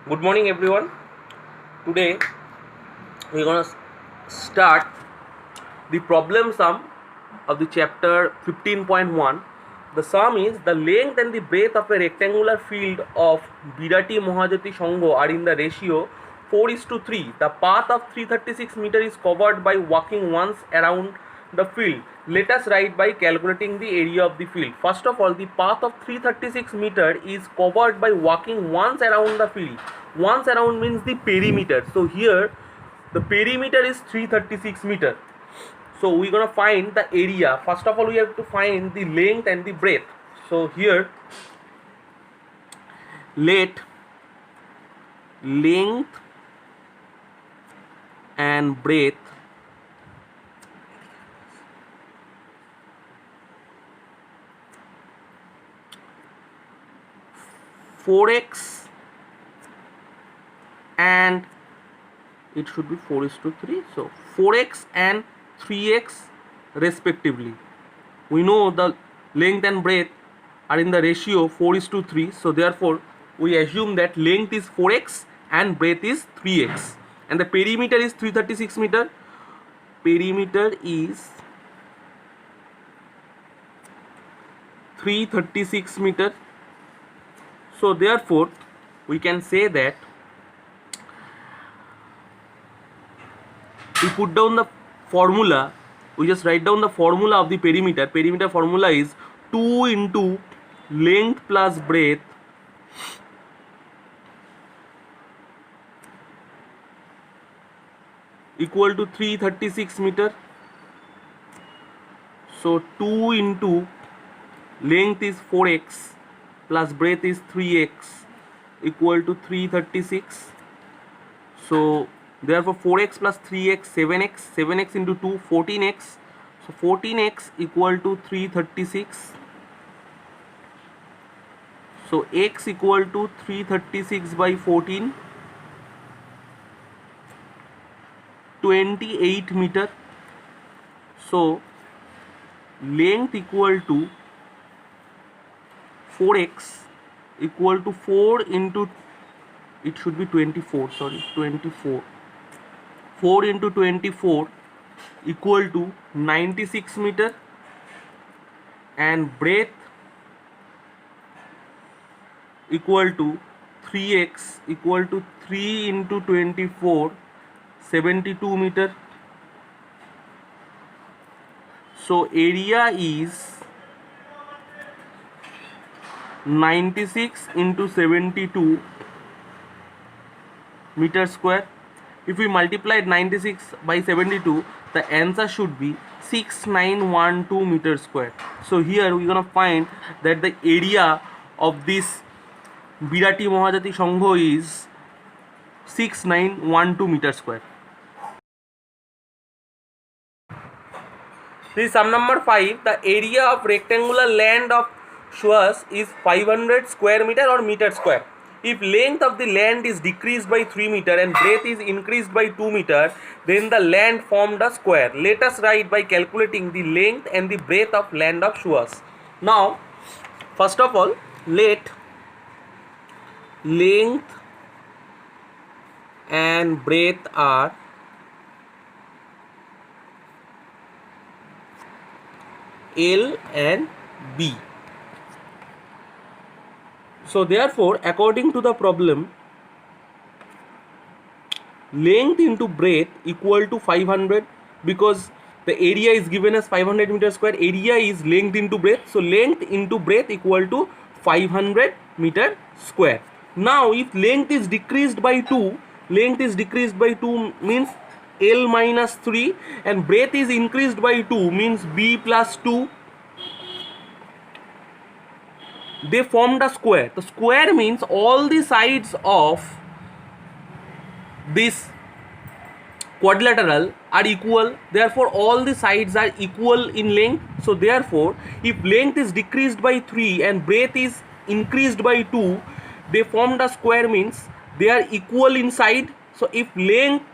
Good morning, everyone. Today we're gonna start the problem sum of the chapter 15.1. The sum is the length and the breadth of a rectangular field of Birati Mohajati Sangho are in the ratio 4:3. The path of 336 meter is covered by walking once around the field. Let us write by calculating the area of the field. First of all, the path of 336 meter is covered by walking once around the field. Once around means the perimeter. So here the perimeter is 336 meter. So we're gonna find the area. First of all, we have to find the length and the breadth. So here let length and breadth four x and it should be 4:3. So 4x and 3x respectively. We know the length and breadth are in the ratio 4:3. So therefore we assume that length is 4x and breadth is 3x. And the perimeter is 336 meter. Perimeter is 336 meter. So therefore we can say that we put down the formula, we just write down the formula of the perimeter. Perimeter formula is 2 into length plus breadth equal to 336 meter. So 2 into length is 4x plus breadth is 3x equal to 336. So therefore 4x plus 3x 7x, 7x into 2 14x. So 14x equal to 336. So x equal to 336 by 14, 28 meter. So length equal to 4x equal to 4 into, it should be 24, sorry, 24. 4 into 24 equal to 96 meter, and breadth equal to 3x equal to 3 into 24, 72 meter. So area is 96 into 72 meter square. If we multiply 96 by 72, the answer should be 6912 meter square. So here we're gonna find that the area of this Birati Mohajati Sangho is 6912 meter square. This is sum number 5. The area of rectangular land of Schwarz is 500 square meter or meter square. If length of the land is decreased by 3 meter and breadth is increased by 2 meter, then the land formed a square. Let us write by calculating the length and the breadth of land of Schwarz. Now, first of all, let length and breadth are L and B. So therefore, according to the problem, length into breadth equal to 500, because the area is given as 500 meter square. Area is length into breadth. So length into breadth equal to 500 meter square. Now if length is decreased by 2, length is decreased by 2 means L minus 3, and breadth is increased by 2 means B plus 2. They formed a square. The square means all the sides of this quadrilateral are equal. Therefore all the sides are equal in length. So therefore if length is decreased by 3 and breadth is increased by 2, they formed a square means they are equal in side. So if length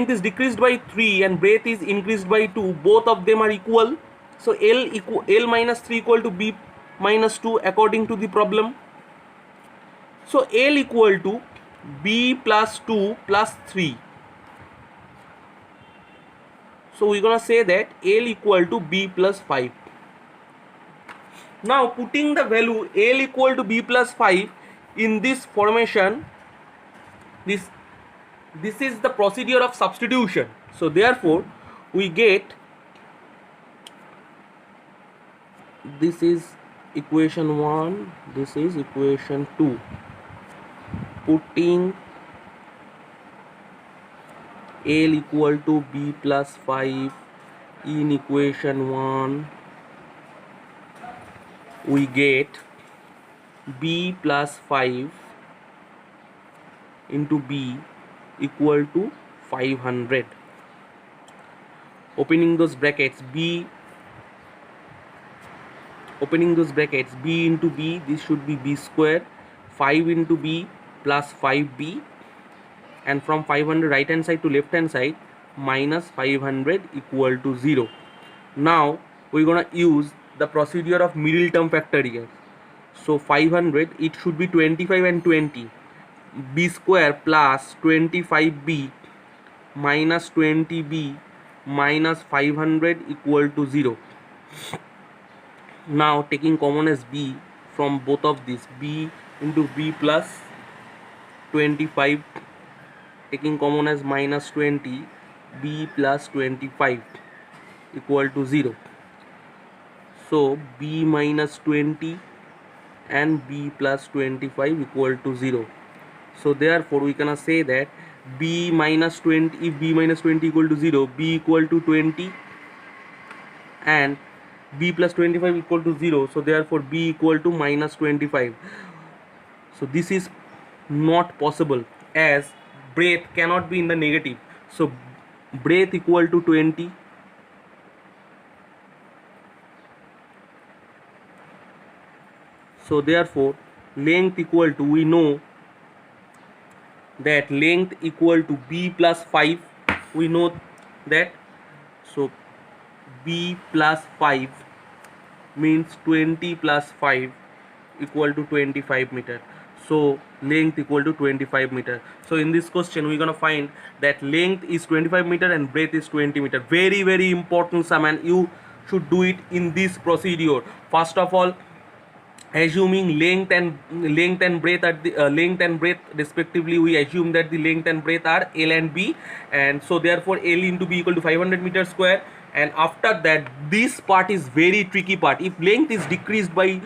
is decreased by 3 and breadth is increased by 2, both of them are equal. So L minus 3 equal to B minus 2 according to the problem. So L equal to B plus 2 plus 3. So we're gonna say that L equal to B plus 5. Now putting the value L equal to B plus 5 in this formation, this is the procedure of substitution. So therefore we get, this is equation 1, this is equation 2. Putting L equal to B plus 5 in equation 1, we get B plus 5 into B equal to 500. Opening those brackets, B into B, this should be B square, 5 into B plus 5B, and from 500 right hand side to left hand side, minus 500 equal to 0. Now we're gonna use the procedure of middle term factor here. So 500, it should be 25 and 20, B square plus 25B minus 20B minus 500 equal to 0. Now taking common as B from both of these, B into B plus 25, taking common as minus 20, B plus 25 equal to 0. So B minus 20 and B plus 25 equal to 0. So therefore we can say that B minus 20, if B minus 20 equal to 0, B equal to 20 and B plus 25 equal to 0. So therefore B equal to minus 25. So this is not possible as breadth cannot be in the negative. So breadth equal to 20, so therefore length equal to, we know that length equal to B plus 5, we know that. So B plus 5 means 20 plus 5 equal to 25 meter. So length equal to 25 meter. So in this question we're gonna find that length is 25 meter and breadth is 20 meter. Very very important sum, and you should do it in this procedure. First of all, assuming length and breadth at the length and breadth respectively, we assume that the length and breadth are L and B, and so therefore L into B equal to 500 meter square. And after that, this part is very tricky part. If length is decreased by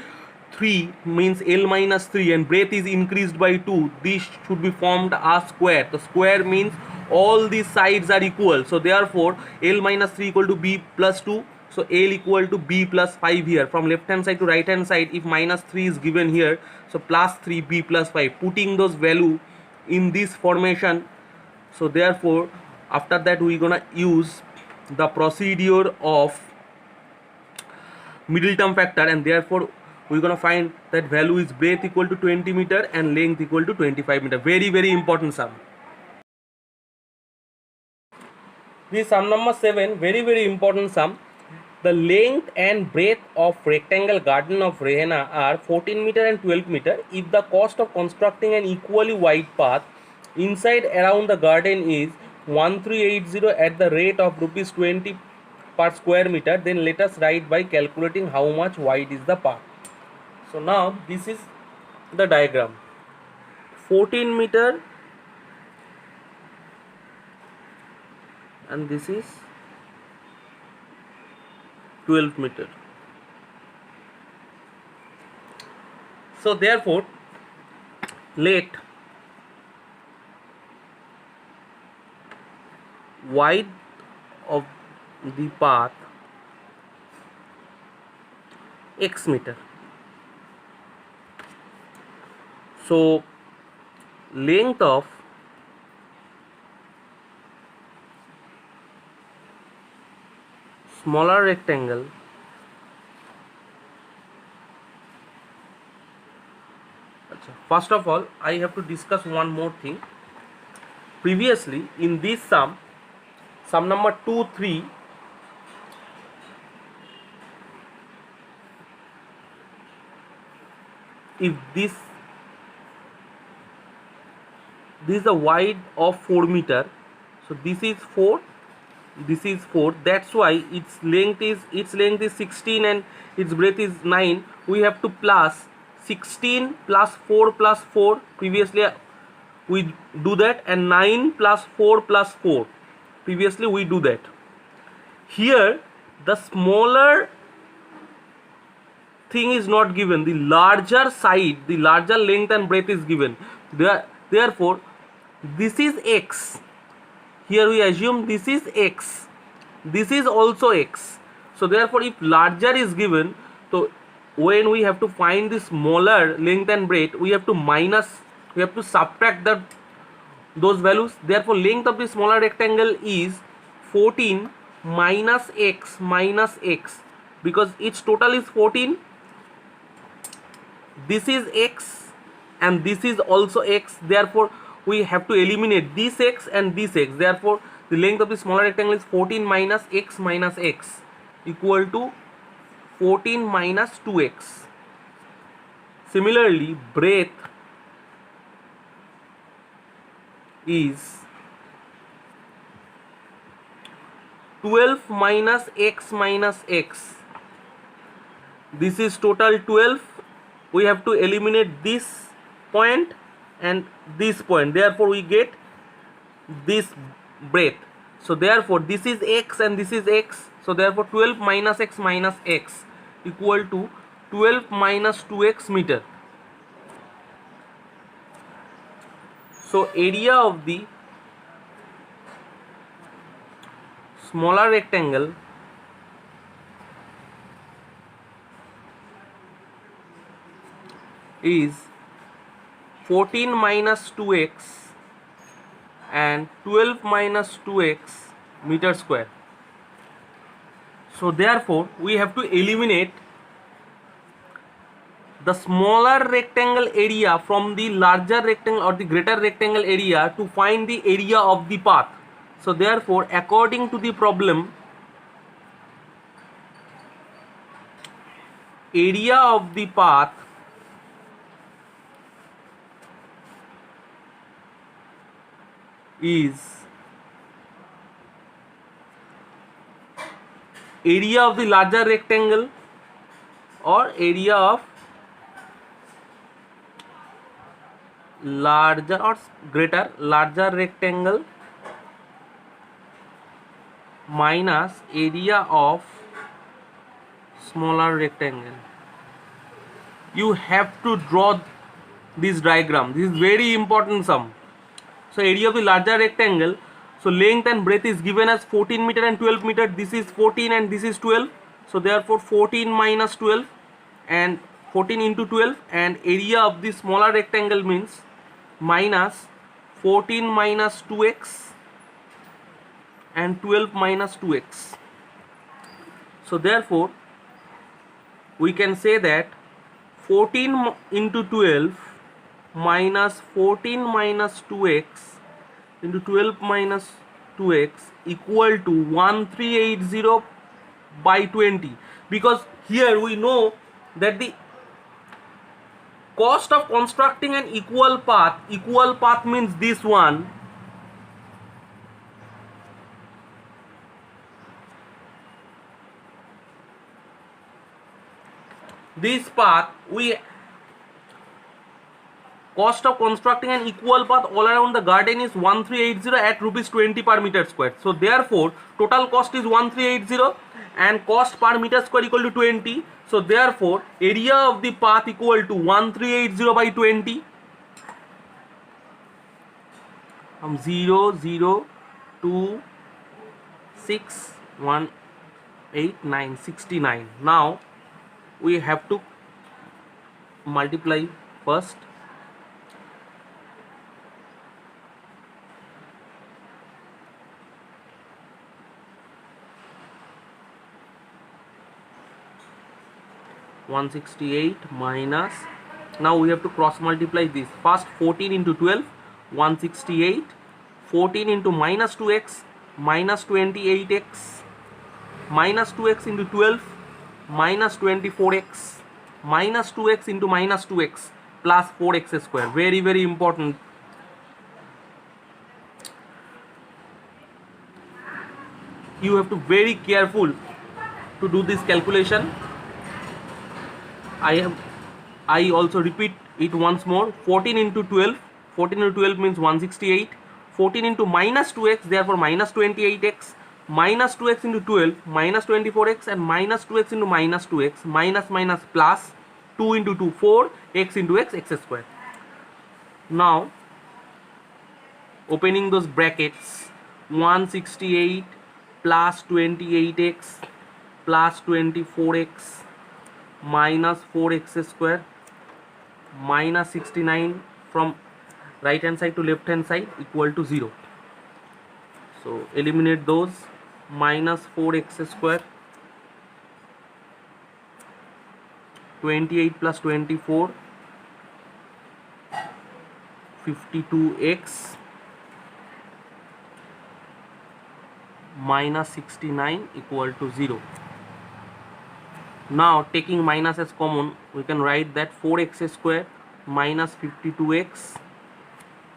3 means L minus 3 and breadth is increased by 2, this should be formed as square. The square means all these sides are equal, so therefore L minus 3 equal to B plus 2. So L equal to B plus 5 here. From left hand side to right hand side, if minus 3 is given here, so plus 3 B plus 5, putting those value in this formation. So therefore after that we gonna use the procedure of middle term factor, and therefore we're gonna find that value is breadth equal to 20 meter and length equal to 25 meter. Very very important sum. This sum number 7, very very important sum. The length and breadth of rectangle garden of Rehana are 14 meter and 12 meter. If the cost of constructing an equally wide path inside around the garden is 1380 at the rate of rupees 20 per square meter, then let us write by calculating how much wide is the path. So now this is the diagram. 14 meter and this is 12 meter. So therefore let width of the path x meter. So length of smaller rectangle first of all I have to discuss one more thing. Previously in this sum number 2, 3, if this this is the wide of 4 meter, so this is 4, this is 4, that's why its length is 16 and its breadth is 9. We have to plus 16 plus 4 plus 4, previously we do that, and 9 plus 4 plus 4, previously we do that. Here the smaller thing is not given, the larger side, the larger length and breadth is given. Therefore this is x, here we assume this is x, this is also x. So therefore if larger is given, so when we have to find the smaller length and breadth, we have to subtract those values. Therefore length of the smaller rectangle is 14 minus x, because its total is 14. This is x and this is also x, therefore we have to eliminate this x and this x. Therefore the length of the smaller rectangle is 14 minus x equal to 14 minus 2x. Similarly breadth is 12 minus x. This is total 12. We have to eliminate this point and this point, therefore we get this breadth. So therefore this is x and this is x, so therefore 12 minus x equal to 12 minus 2x meter. So area of the smaller rectangle is 14 minus 2x and 12 minus 2x meter square. So therefore we have to eliminate the smaller rectangle area from the larger rectangle or the greater rectangle area to find the area of the path. So therefore according to the problem, area of the path is area of the larger rectangle or area of larger or greater larger rectangle minus area of smaller rectangle. You have to draw this diagram. This is very important sum. So area of the larger rectangle, so length and breadth is given as 14 meter and 12 meter. This is 14 and this is 12. So therefore 14 minus 12 and 14 into 12, and area of the smaller rectangle means minus 14 minus 2x and 12 minus 2x. So therefore we can say that 14 into 12 minus 14 minus 2x into 12 minus 2x equal to 1380 by 20, because here we know that the cost of constructing an equal path means this one, this path, cost of constructing an equal path all around the garden is 1380 at rupees 20 per meter square. So therefore total cost is 1380 and cost per meter square equal to 20. So therefore area of the path equal to 1380 by 20, from 0 0 2 6 1 8 9 69. Now we have to multiply first. (168) minus, now we have to cross multiply this. First 14 into 12, 168, 14 into minus 2x, minus 28x, minus 2x into 12, minus 24x, minus 2x into minus 2x plus 4x square. Very important. you have to very careful to do this calculation. I also repeat it once more. 14 into 12, 14 into 12 means 168. 14 into minus 2x, therefore minus 28x, minus 2x into 12, minus 24x, and minus 2x into minus 2x, minus minus plus 2 into 2, 4, x into x, x square. Now, opening those brackets, 168 plus 28x plus 24x minus 4x square minus 69 from right hand side to left hand side equal to 0. So eliminate those. Minus 4x square, 28 plus 24, 52x minus 69 equal to 0. Now taking minus as common, we can write that 4x square minus 52x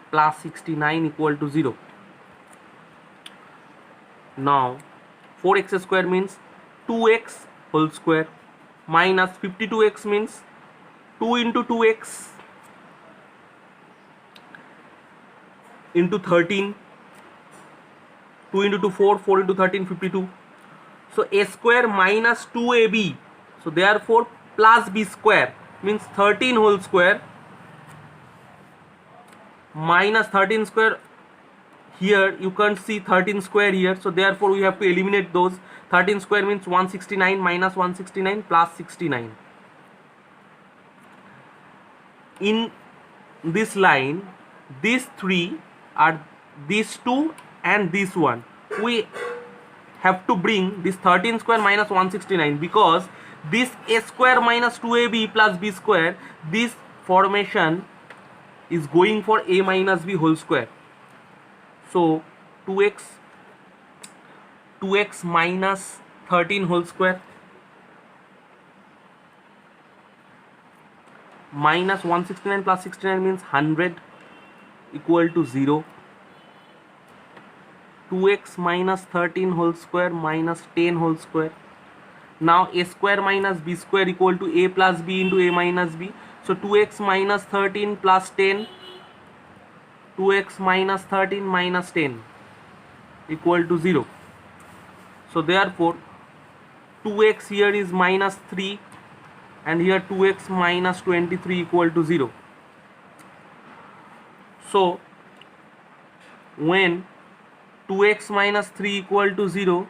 plus 69 equal to 0. Now 4x square means 2x whole square minus 52x means 2 into 2x into 13, 2 into 2 4, 4 into 13 52. So a square minus 2ab, so therefore plus b square means 13 whole square minus 13 square. Here you can't see 13 square here, so therefore we have to eliminate those. 13 square means 169 minus 169 plus 69. In this line, these three are these two and this one. We have to bring this 13 square minus 169 because this a square minus 2ab plus b square, this formation is going for a minus b whole square. So 2x minus 13 whole square minus 169 plus 69 means 100 equal to 0. 2x minus 13 whole square minus 10 whole square. Now a square minus b square equal to a plus b into a minus b. So 2x minus 13 plus 10, 2x minus 13 minus 10 equal to 0. So therefore 2x here is minus 3 and here 2x minus 23 equal to 0. So when 2x minus 3 equal to 0,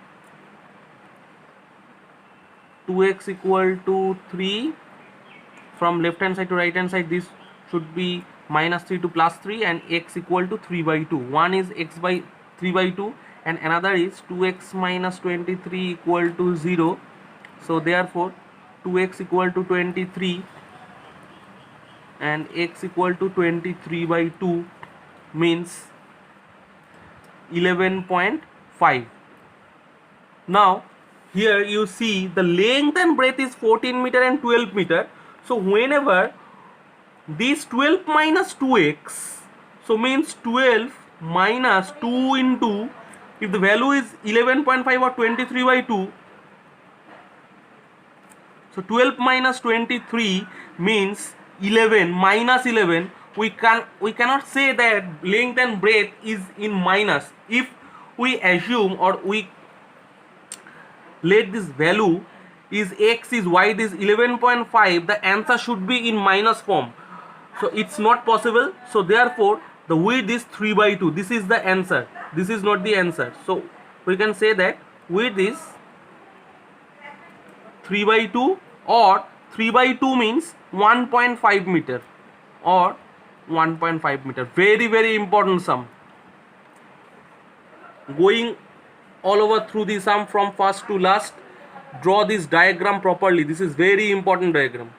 2x equal to 3, from left hand side to right hand side this should be minus 3 to plus 3 and x equal to 3 by 2. One is x by 3 by 2 and another is 2x minus 23 equal to 0. So therefore 2x equal to 23 and x equal to 23 by 2 means 11.5. Now here you see the length and breadth is 14 meter and 12 meter. So whenever this 12 minus 2x, so means 12 minus 2 into, if the value is 11.5 or 23 by 2, so 12 minus 23 means 11 minus 11. We cannot say that length and breadth is in minus. If we assume or we let this value is x is y is 11.5, the answer should be in minus form. So it's not possible. So therefore the width is 3 by 2. This is the answer. This is not the answer. So we can say that width is 3 by 2 or 3 by 2 means 1.5 meter or 1.5 meter. Very, very important sum. Going all over through the sum from first to last, draw this diagram properly. This is very important diagram.